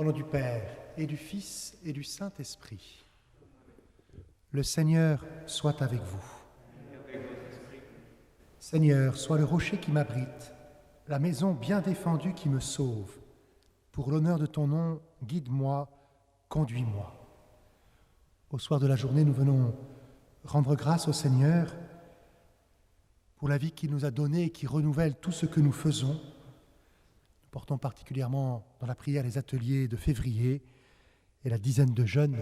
Au nom du Père, et du Fils, et du Saint-Esprit. Le Seigneur soit avec vous. Seigneur, sois le rocher qui m'abrite, la maison bien défendue qui me sauve. Pour l'honneur de ton nom, guide-moi, conduis-moi. Au soir de la journée, nous venons rendre grâce au Seigneur pour la vie qu'il nous a donnée et qui renouvelle tout ce que nous faisons. Nous portons particulièrement dans la prière les ateliers de février et la dizaine de jeunes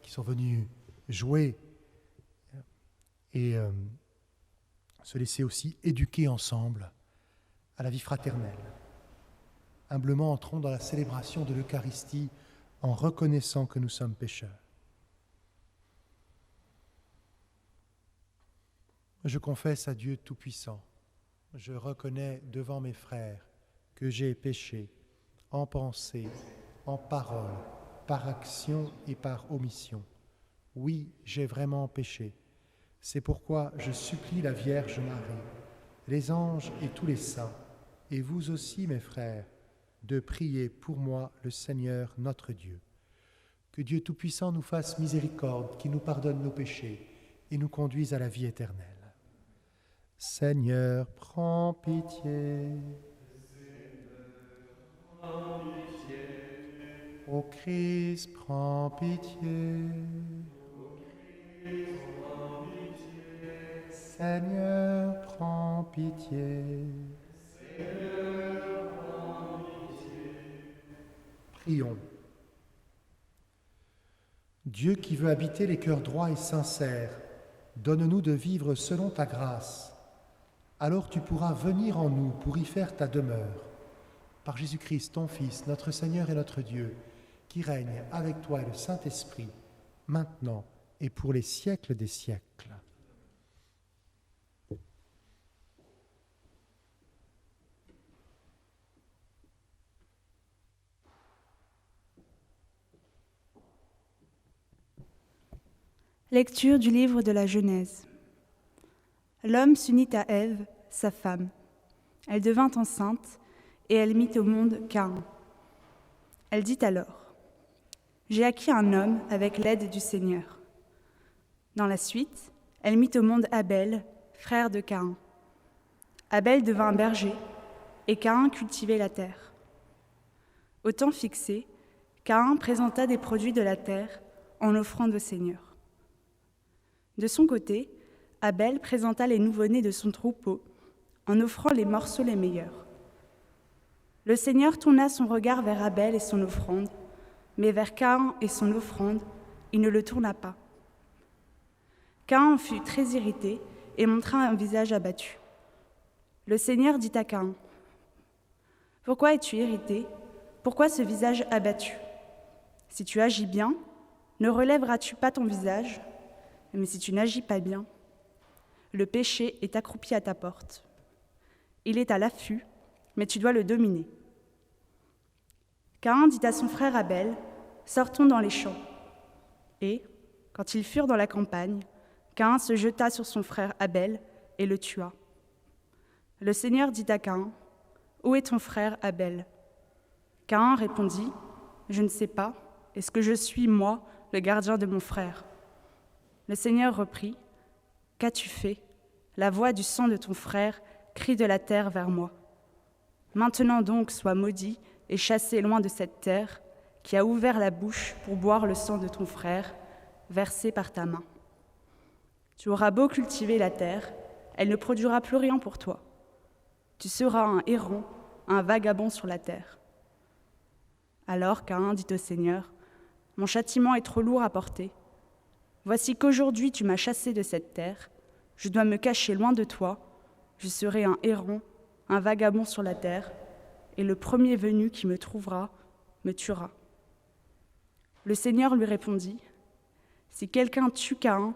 qui sont venus jouer et se laisser aussi éduquer ensemble à la vie fraternelle. Humblement entrons dans la célébration de l'Eucharistie en reconnaissant que nous sommes pécheurs. Je confesse à Dieu Tout-Puissant, je reconnais devant mes frères que j'ai péché en pensée, en parole, par action et par omission. Oui, j'ai vraiment péché. C'est pourquoi je supplie la Vierge Marie, les anges et tous les saints, et vous aussi, mes frères, de prier pour moi le Seigneur notre Dieu. Que Dieu Tout-Puissant nous fasse miséricorde, qu'il nous pardonne nos péchés et nous conduise à la vie éternelle. Seigneur, prends pitié. Ô Christ, prends pitié. Seigneur, prends pitié. Prions. Dieu qui veut habiter les cœurs droits et sincères, donne-nous de vivre selon ta grâce. Alors tu pourras venir en nous pour y faire ta demeure. Par Jésus-Christ, ton Fils, notre Seigneur et notre Dieu, qui règne avec toi et le Saint-Esprit, maintenant et pour les siècles des siècles. Lecture du livre de la Genèse. L'homme s'unit à Ève, sa femme. Elle devint enceinte et elle mit au monde Caïn. Elle dit alors : « J'ai acquis un homme avec l'aide du Seigneur. » Dans la suite, elle mit au monde Abel, frère de Caïn. Abel devint berger et Caïn cultivait la terre. Au temps fixé, Caïn présenta des produits de la terre en offrande au Seigneur. De son côté, Abel présenta les nouveau-nés de son troupeau en offrant les morceaux les meilleurs. Le Seigneur tourna son regard vers Abel et son offrande, mais vers Caïn et son offrande, il ne le tourna pas. Caïn en fut très irrité et montra un visage abattu. Le Seigneur dit à Caïn : « Pourquoi es-tu irrité ? Pourquoi ce visage abattu ? Si tu agis bien, ne relèveras-tu pas ton visage ? Mais si tu n'agis pas bien, le péché est accroupi à ta porte. Il est à l'affût, mais tu dois le dominer. » Caïn dit à son frère Abel : « Sortons dans les champs. » Et, quand ils furent dans la campagne, Caïn se jeta sur son frère Abel et le tua. Le Seigneur dit à Caïn : « Où est ton frère Abel ? » Caïn répondit : « Je ne sais pas. Est-ce que je suis, moi, le gardien de mon frère ? » Le Seigneur reprit : « Qu'as-tu fait ? La voix du sang de ton frère crie de la terre vers moi. Maintenant donc sois maudit et chassé loin de cette terre qui a ouvert la bouche pour boire le sang de ton frère, versé par ta main. Tu auras beau cultiver la terre, elle ne produira plus rien pour toi. Tu seras un errant, un vagabond sur la terre. » Alors Caïn dit au Seigneur : « Mon châtiment est trop lourd à porter. Voici qu'aujourd'hui tu m'as chassé de cette terre, je dois me cacher loin de toi, je serai un errant, un vagabond sur la terre, et le premier venu qui me trouvera me tuera. » Le Seigneur lui répondit : « Si quelqu'un tue Caïn,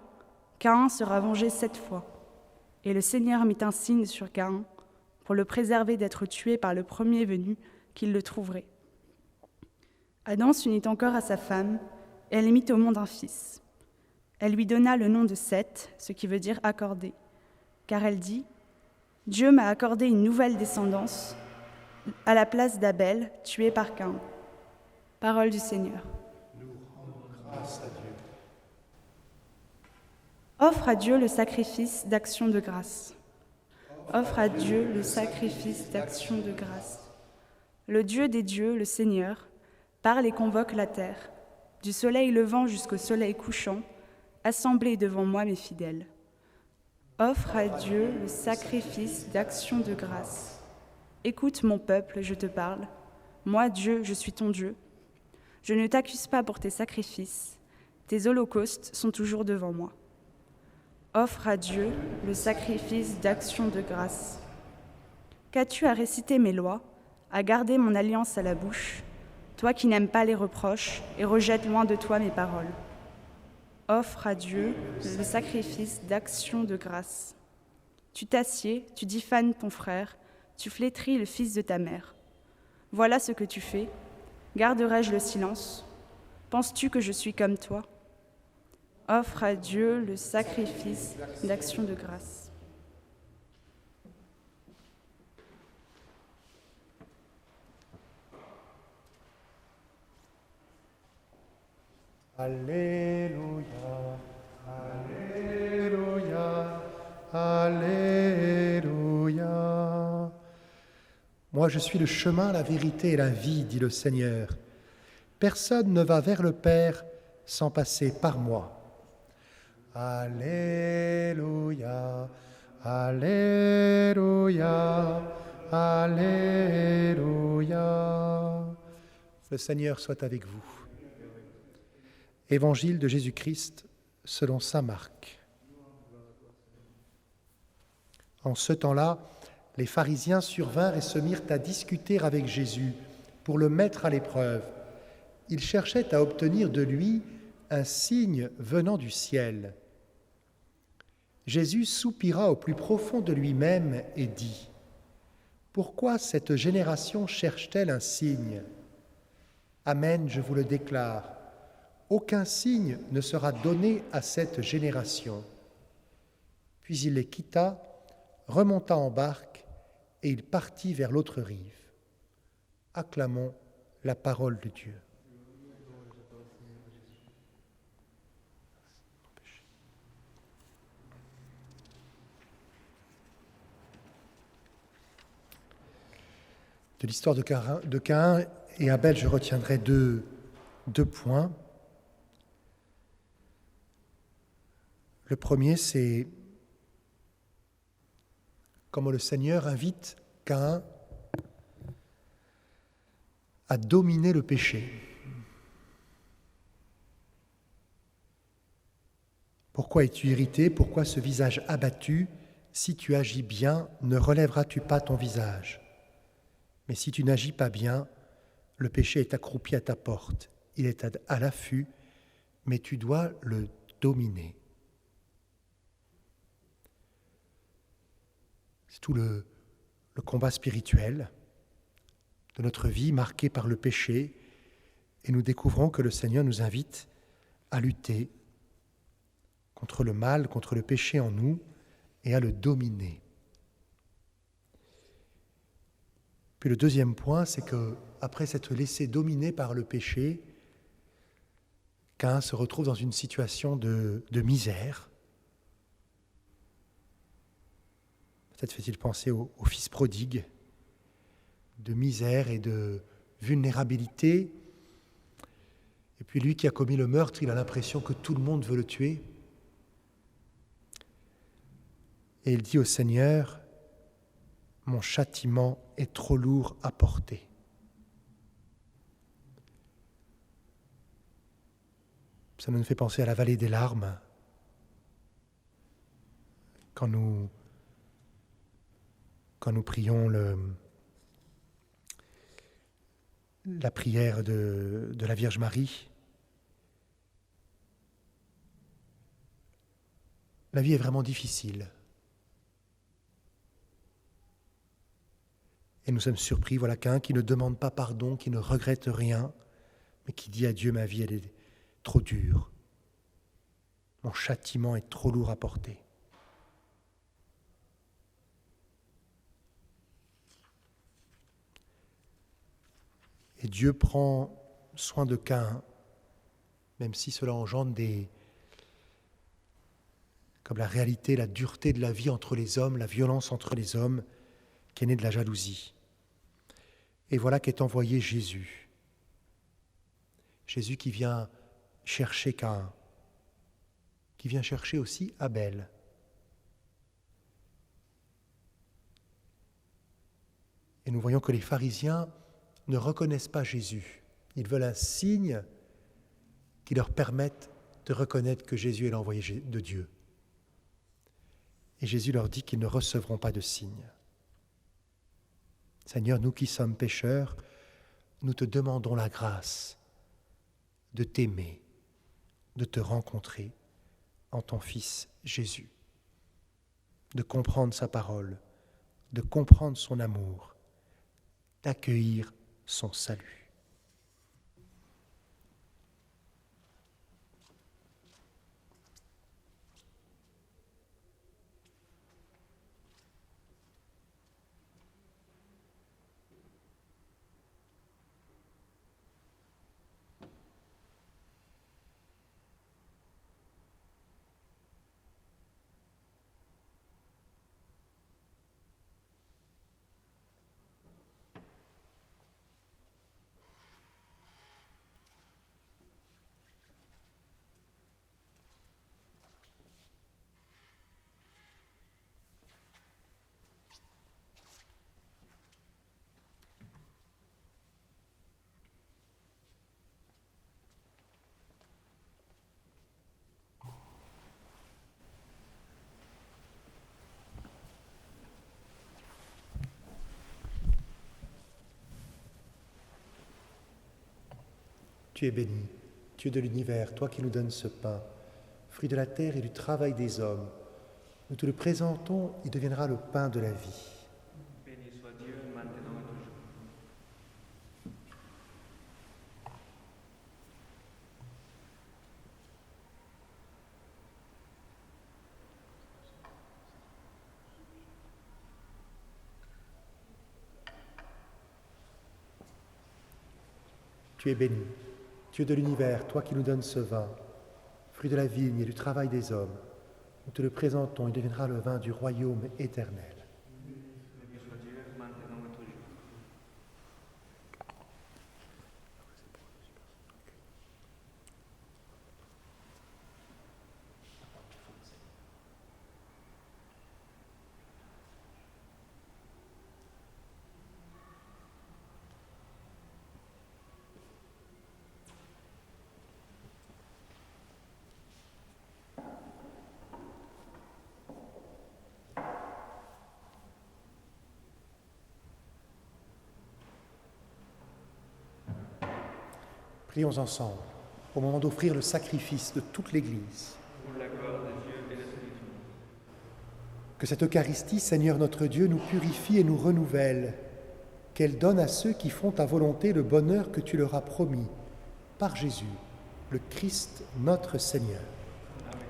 Caïn sera vengé 7 fois. » Et le Seigneur mit un signe sur Caïn pour le préserver d'être tué par le premier venu qu'il le trouverait. Adam s'unit encore à sa femme, et elle mit au monde un fils. Elle lui donna le nom de Seth, ce qui veut dire « accordé », car elle dit : « Dieu m'a accordé une nouvelle descendance à la place d'Abel, tué par Caïn. » Parole du Seigneur. Nous rendons grâce à Dieu. Offre à Dieu le sacrifice d'action de grâce. Offre à Dieu le sacrifice d'action de grâce. Le Dieu des dieux, le Seigneur, parle et convoque la terre. Du soleil levant jusqu'au soleil couchant, assemblez devant moi mes fidèles. Offre à Dieu le sacrifice d'action de grâce. Écoute mon peuple, je te parle. Moi, Dieu, je suis ton Dieu. Je ne t'accuse pas pour tes sacrifices. Tes holocaustes sont toujours devant moi. Offre à Dieu le sacrifice d'action de grâce. Qu'as-tu à réciter mes lois, à garder mon alliance à la bouche, toi qui n'aimes pas les reproches et rejettes loin de toi mes paroles? Offre à Dieu le sacrifice d'action de grâce. Tu t'assieds, tu diffames ton frère, tu flétris le fils de ta mère. Voilà ce que tu fais. Garderai-je le silence? Penses-tu que je suis comme toi? Offre à Dieu le sacrifice d'action de grâce. Alléluia, Alléluia, Alléluia. Moi, je suis le chemin, la vérité et la vie, dit le Seigneur. Personne ne va vers le Père sans passer par moi. Alléluia, Alléluia, Alléluia. Le Seigneur soit avec vous. Évangile de Jésus-Christ selon saint Marc. En ce temps-là, les pharisiens survinrent et se mirent à discuter avec Jésus pour le mettre à l'épreuve. Ils cherchaient à obtenir de lui un signe venant du ciel. Jésus soupira au plus profond de lui-même et dit : « Pourquoi cette génération cherche-t-elle un signe ? Amen, je vous le déclare, aucun signe ne sera donné à cette génération. » Puis il les quitta, remonta en barque, et il partit vers l'autre rive. Acclamons la parole de Dieu. De l'histoire de Caïn et Abel, je retiendrai deux points. Le premier, c'est comment le Seigneur invite Caïn à dominer le péché. Pourquoi es-tu irrité? Pourquoi ce visage abattu? Si tu agis bien, ne relèveras-tu pas ton visage? Mais si tu n'agis pas bien, le péché est accroupi à ta porte. Il est à l'affût, mais tu dois le dominer. C'est tout le combat spirituel de notre vie marquée par le péché, et nous découvrons que le Seigneur nous invite à lutter contre le mal, contre le péché en nous, et à le dominer. Puis le deuxième point, c'est qu'après s'être laissé dominer par le péché, Caïn se retrouve dans une situation de misère. Peut-être fait-il penser au fils prodigue, de misère et de vulnérabilité. Et puis lui qui a commis le meurtre, il a l'impression que tout le monde veut le tuer. Et il dit au Seigneur : « Mon châtiment est trop lourd à porter. » Ça nous fait penser à la vallée des larmes, quand nous prions la prière de la Vierge Marie. La vie est vraiment difficile. Et nous sommes surpris, voilà qu'un qui ne demande pas pardon, qui ne regrette rien, mais qui dit à Dieu : « Ma vie, elle est trop dure. Mon châtiment est trop lourd à porter. » Et Dieu prend soin de Caïn, même si cela engendre comme la réalité, la dureté de la vie entre les hommes, la violence entre les hommes, qui est née de la jalousie. Et voilà qu'est envoyé Jésus. Jésus qui vient chercher Caïn, qui vient chercher aussi Abel. Et nous voyons que les pharisiens ne reconnaissent pas Jésus. Ils veulent un signe qui leur permette de reconnaître que Jésus est l'envoyé de Dieu. Et Jésus leur dit qu'ils ne recevront pas de signe. Seigneur, nous qui sommes pécheurs, nous te demandons la grâce de t'aimer, de te rencontrer en ton Fils Jésus, de comprendre sa parole, de comprendre son amour, d'accueillir son salut. Tu es béni, Dieu de l'univers, toi qui nous donnes ce pain, fruit de la terre et du travail des hommes. Nous te le présentons, il deviendra le pain de la vie. Béni soit Dieu, maintenant et toujours. Tu es béni, Dieu de l'univers, toi qui nous donnes ce vin, fruit de la vigne et du travail des hommes. Nous te le présentons, il deviendra le vin du royaume éternel. Béni soit Dieu, maintenant et toujours. Prions ensemble, au moment d'offrir le sacrifice de toute l'Église. Pour l'accord de Dieu et de celui du monde. Que cette Eucharistie, Seigneur notre Dieu, nous purifie et nous renouvelle, qu'elle donne à ceux qui font ta volonté le bonheur que tu leur as promis, par Jésus, le Christ notre Seigneur. Amen.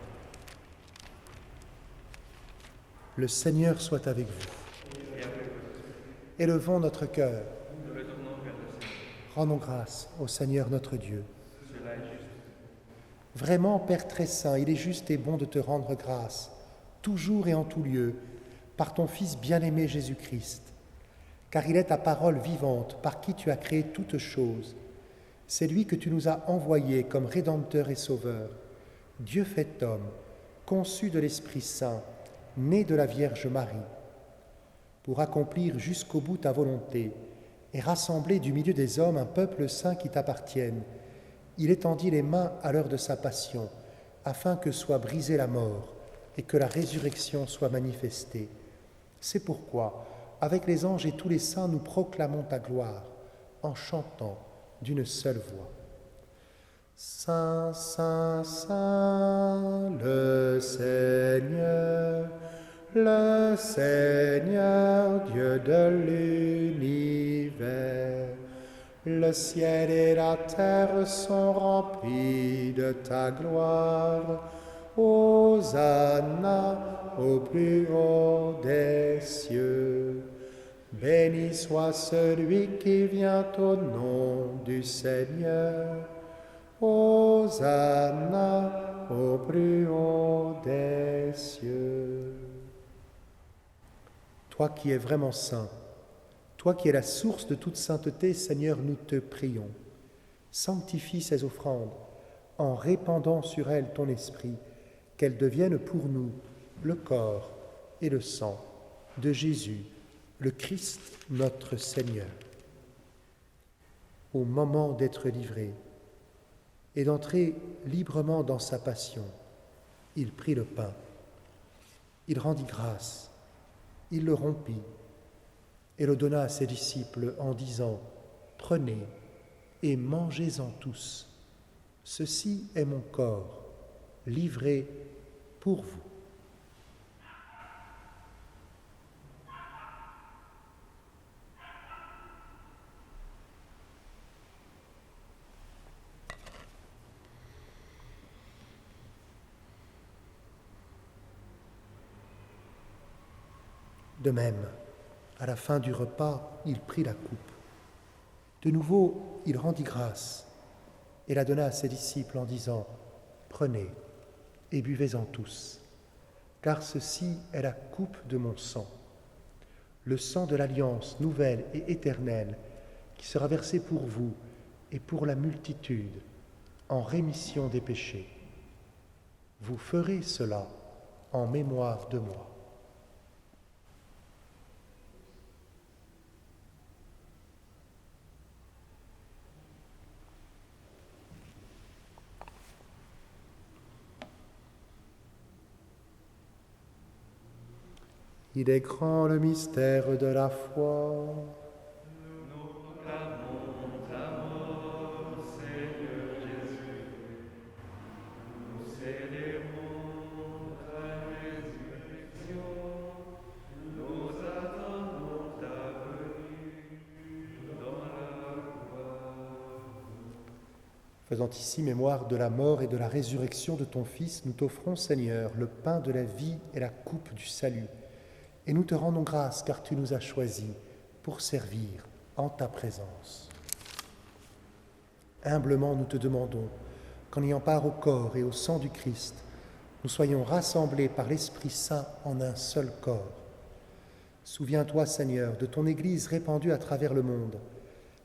Le Seigneur soit avec vous. Et avec vous, Élevons notre cœur, nous le tournons vers le Seigneur. rendons grâce au Seigneur notre Dieu. Cela est juste. Vraiment, Père très saint, il est juste et bon de te rendre grâce, toujours et en tout lieu, par ton Fils bien-aimé Jésus-Christ, car il est ta parole vivante, par qui tu as créé toutes choses. C'est lui que tu nous as envoyé comme Rédempteur et Sauveur, Dieu fait homme, conçu de l'Esprit Saint, né de la Vierge Marie, pour accomplir jusqu'au bout ta volonté et rassembler du milieu des hommes un peuple saint qui t'appartienne. Il étendit les mains à l'heure de sa passion, afin que soit brisée la mort et que la résurrection soit manifestée. C'est pourquoi, avec les anges et tous les saints, nous proclamons ta gloire, en chantant d'une seule voix. Saint, Saint, Saint, le Seigneur Dieu de l'univers. Le ciel et la terre sont remplis de ta gloire. Hosanna au plus haut des cieux. Béni soit celui qui vient au nom du Seigneur. Hosanna au plus haut des cieux. Toi qui es vraiment saint, toi qui es la source de toute sainteté, Seigneur, nous te prions. Sanctifie ces offrandes en répandant sur elles ton esprit, qu'elles deviennent pour nous le corps et le sang de Jésus, le Christ notre Seigneur. Au moment d'être livré et d'entrer librement dans sa passion, il prit le pain, il rendit grâce, il le rompit et le donna à ses disciples en disant « Prenez et mangez-en tous, ceci est mon corps, livré pour vous. » De même, à la fin du repas, il prit la coupe. De nouveau, il rendit grâce et la donna à ses disciples en disant « Prenez et buvez-en tous, car ceci est la coupe de mon sang, le sang de l'alliance nouvelle et éternelle qui sera versé pour vous et pour la multitude en rémission des péchés. Vous ferez cela en mémoire de moi. » Il est grand le mystère de la foi. Nous proclamons ta mort, Seigneur Jésus. Nous célébrons ta résurrection. Nous attendons ta venue dans la gloire. Faisant ici mémoire de la mort et de la résurrection de ton Fils, nous t'offrons, Seigneur, le pain de la vie et la coupe du salut. Et nous te rendons grâce car tu nous as choisis pour servir en ta présence. Humblement, nous te demandons qu'en ayant part au corps et au sang du Christ, nous soyons rassemblés par l'Esprit Saint en un seul corps. Souviens-toi, Seigneur, de ton Église répandue à travers le monde.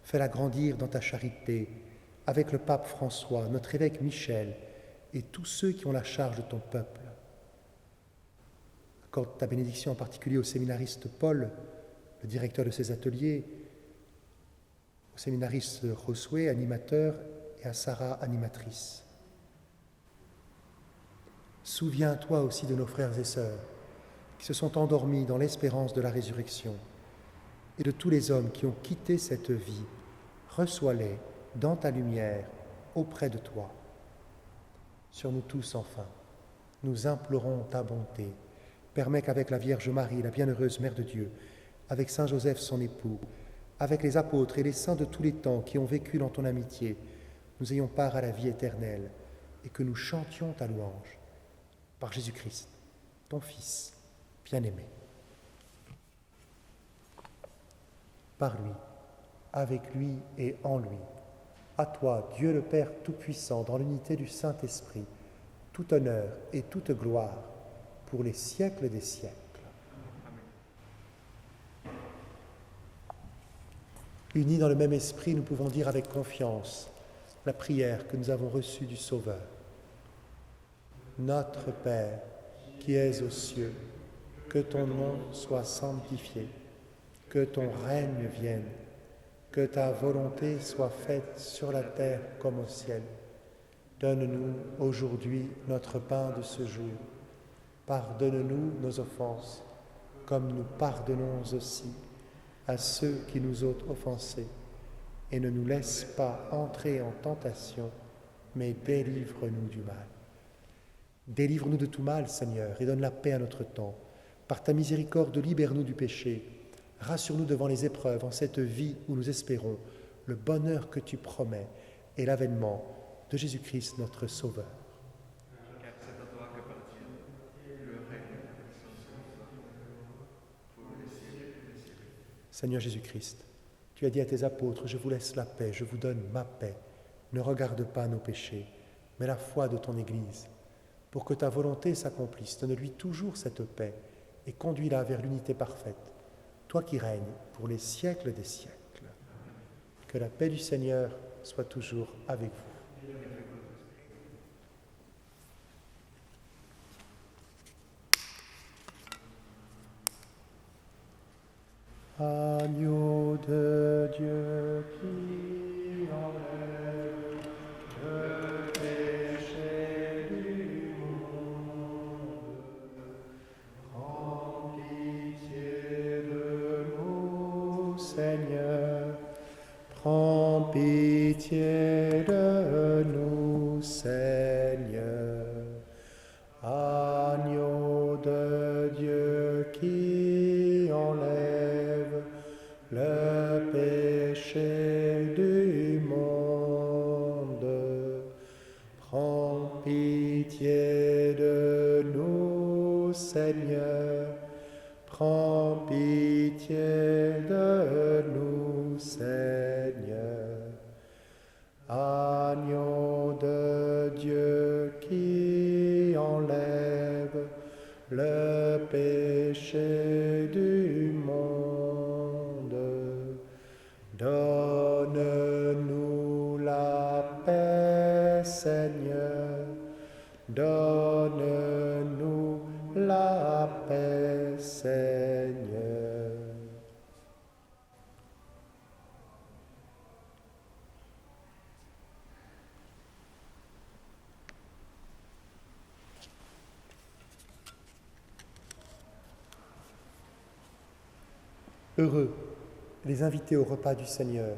Fais-la grandir dans ta charité, avec le pape François, notre évêque Michel et tous ceux qui ont la charge de ton peuple. Accorde ta bénédiction en particulier au séminariste Paul, le directeur de ses ateliers, au séminariste Josué, animateur, et à Sarah, animatrice. Souviens-toi aussi de nos frères et sœurs qui se sont endormis dans l'espérance de la résurrection et de tous les hommes qui ont quitté cette vie. Reçois-les dans ta lumière auprès de toi. Sur nous tous, enfin, nous implorons ta bonté. Permets qu'avec la Vierge Marie, la bienheureuse Mère de Dieu, avec Saint Joseph son époux, avec les apôtres et les saints de tous les temps qui ont vécu dans ton amitié, nous ayons part à la vie éternelle et que nous chantions ta louange. Par Jésus-Christ, ton Fils bien-aimé. Par lui, avec lui et en lui, à toi, Dieu le Père Tout-Puissant, dans l'unité du Saint-Esprit, tout honneur et toute gloire, pour les siècles des siècles. Unis dans le même esprit, nous pouvons dire avec confiance la prière que nous avons reçue du Sauveur. Notre Père, qui es aux cieux, que ton nom soit sanctifié, que ton règne vienne, que ta volonté soit faite sur la terre comme au ciel. Donne-nous aujourd'hui notre pain de ce jour. Pardonne-nous nos offenses, comme nous pardonnons aussi à ceux qui nous ont offensés. Et ne nous laisse pas entrer en tentation, mais délivre-nous du mal. Délivre-nous de tout mal, Seigneur, et donne la paix à notre temps. Par ta miséricorde, libère-nous du péché. Rassure-nous devant les épreuves en cette vie où nous espérons le bonheur que tu promets et l'avènement de Jésus-Christ, notre Sauveur. Car c'est à toi qu'appartient le règne et la puissance pour les siècles des siècles. Seigneur Jésus-Christ, tu as dit à tes apôtres, je vous laisse la paix, je vous donne ma paix. Ne regarde pas nos péchés, mais la foi de ton Église. Pour que ta volonté s'accomplisse, donne-lui toujours cette paix et conduis-la vers l'unité parfaite, toi qui règnes pour les siècles des siècles. Que la paix du Seigneur soit toujours avec vous. Agneau de Dieu qui enlève le péché du monde, prends pitié de nous, Seigneur, prends pitié de nous, Seigneur. Agneau de Dieu qui enlève le péché du monde, prends pitié de nous, Seigneur, prends pitié de nous, Seigneur. Agneau de Dieu qui enlève le péché du monde, donne-nous la paix, Seigneur, donne-nous la paix, Seigneur. Heureux les invités au repas du Seigneur.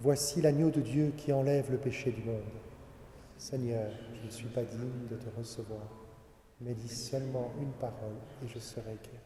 Voici l'agneau de Dieu qui enlève le péché du monde. Seigneur, je ne suis pas digne de te recevoir, mais dis seulement une parole et je serai guéri.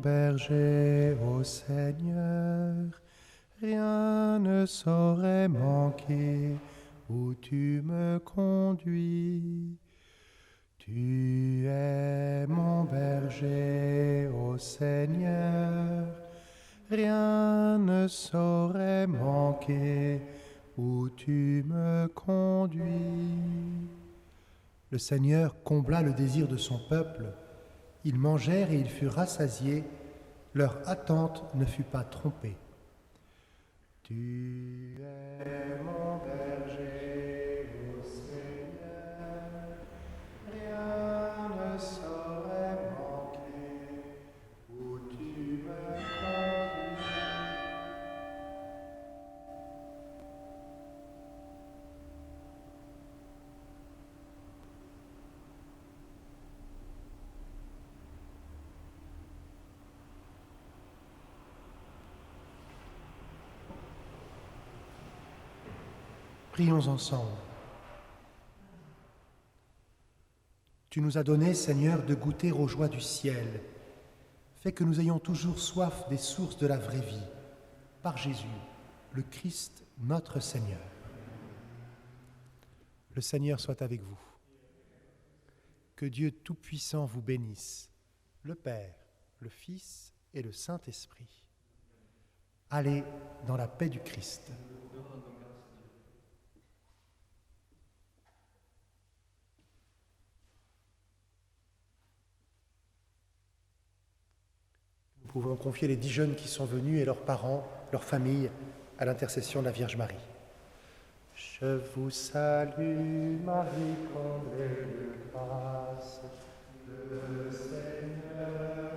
berger, ô Seigneur, rien ne saurait manquer où tu me conduis. Tu es mon berger, ô Seigneur, rien ne saurait manquer où tu me conduis. Le Seigneur combla le désir de son peuple. Ils mangèrent et ils furent rassasiés. Leur attente ne fut pas trompée. Tu es mon berger, ô Seigneur, rien ne saurait manquer où tu me conduis. Prions ensemble. Tu nous as donné, Seigneur, de goûter aux joies du ciel. Fais que nous ayons toujours soif des sources de la vraie vie, par Jésus, le Christ, notre Seigneur. Le Seigneur soit avec vous. Que Dieu Tout-Puissant vous bénisse, le Père, le Fils et le Saint-Esprit. Allez dans la paix du Christ. Nous pouvons confier les 10 jeunes qui sont venus et leurs parents, leurs familles, à l'intercession de la Vierge Marie. Je vous salue, Marie, comblée de grâce, le Seigneur